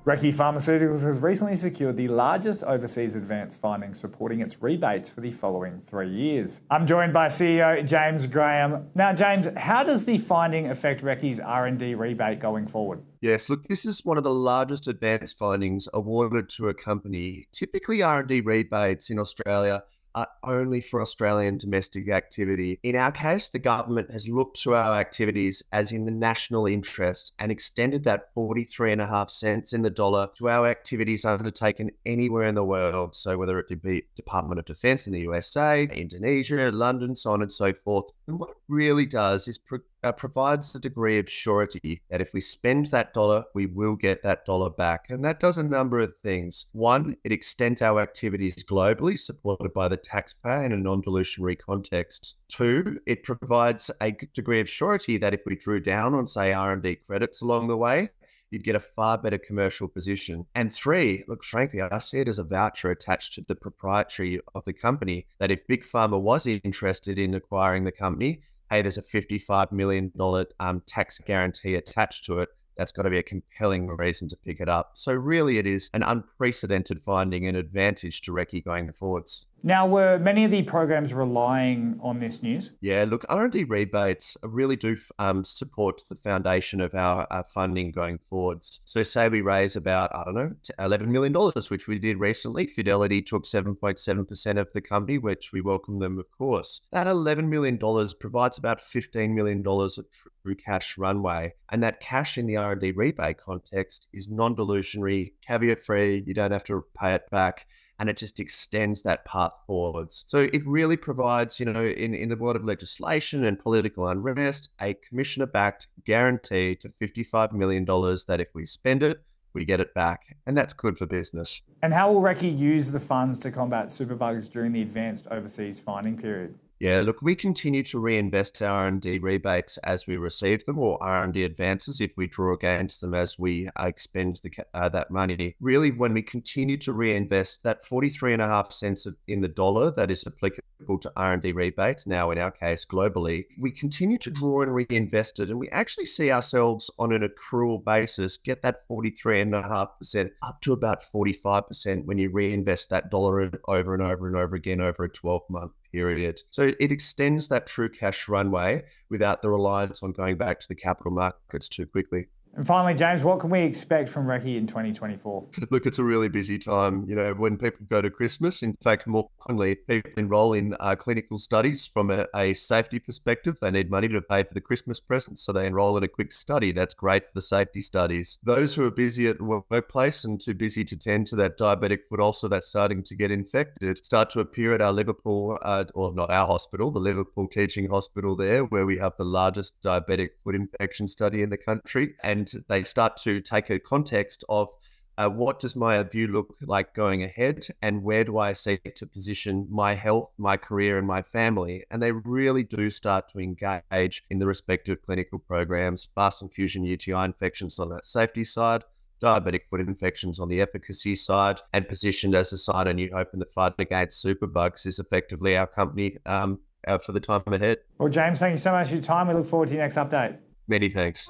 Recce Pharmaceuticals has recently secured the largest overseas advanced finding, supporting its rebates for the following 3 years. I'm joined by CEO James Graham. Now, James, how does the finding affect Recce's R&D rebate going forward? Yes, look, this is one of the largest advanced findings awarded to a company. Typically, R&D rebates in Australia are only for Australian domestic activity. In our case, the government has looked to our activities as in the national interest and extended that 43.5 cents in the dollar to our activities undertaken anywhere in the world. So whether it be Department of Defense in the USA, Indonesia, London, so on and so forth. And what it really does is provides a degree of surety that if we spend that dollar, we will get that dollar back. And that does a number of things. One, it extends our activities globally, supported by the taxpayer in a non-dilutionary context. Two, it provides a degree of surety that if we drew down on, say, R&D credits along the way, you'd get a far better commercial position. And three, look, frankly, I see it as a voucher attached to the proprietary of the company, that if Big Pharma was interested in acquiring the company, hey, there's a $55 million tax guarantee attached to it. That's got to be a compelling reason to pick it up. So really, it is an unprecedented finding and advantage to Recce going forwards. Now, were many of the programs relying on this news? Yeah, look, R&D rebates really do support the foundation of our funding going forwards. So say we raise about, $11 million, which we did recently. Fidelity took 7.7% of the company, which we welcome them, of course. That $11 million provides about $15 million of true cash runway. And that cash in the R&D rebate context is non-dilutionary, caveat-free. You don't have to pay it back. And it just extends that path forwards. So it really provides, in the world of legislation and political unrest, a commissioner-backed guarantee to $55 million that if we spend it, we get it back. And that's good for business. And how will Recce use the funds to combat superbugs during the advanced overseas finding period? Yeah, look, we continue to reinvest our R&D rebates as we receive them, or R&D advances if we draw against them as we expend that money. Really, when we continue to reinvest that 43.5 cents in the dollar that is applicable to R&D rebates, now in our case globally, we continue to draw and reinvest it, and we actually see ourselves on an accrual basis get that 43.5% up to about 45% when you reinvest that dollar over and over and over again over a 12-month period. So it extends that true cash runway without the reliance on going back to the capital markets too quickly. And finally, James, what can we expect from Recce in 2024? Look, it's a really busy time. When people go to Christmas, in fact, more commonly, people enroll in clinical studies from a safety perspective. They need money to pay for the Christmas presents, so they enroll in a quick study. That's great for the safety studies. Those who are busy at the workplace and too busy to tend to that diabetic foot ulcer that's starting to get infected start to appear at our Liverpool, or not our hospital, the Liverpool Teaching Hospital there, where we have the largest diabetic foot infection study in the country. And they start to take a context of what does my view look like going ahead, and where do I seek to position my health, my career, and my family? And they really do start to engage in the respective clinical programs, fast infusion UTI infections on that safety side, diabetic foot infections on the efficacy side, and positioned as a sign of new hope in the fight against superbugs is effectively our company for the time ahead. Well, James, thank you so much for your time. We look forward to your next update. Many thanks.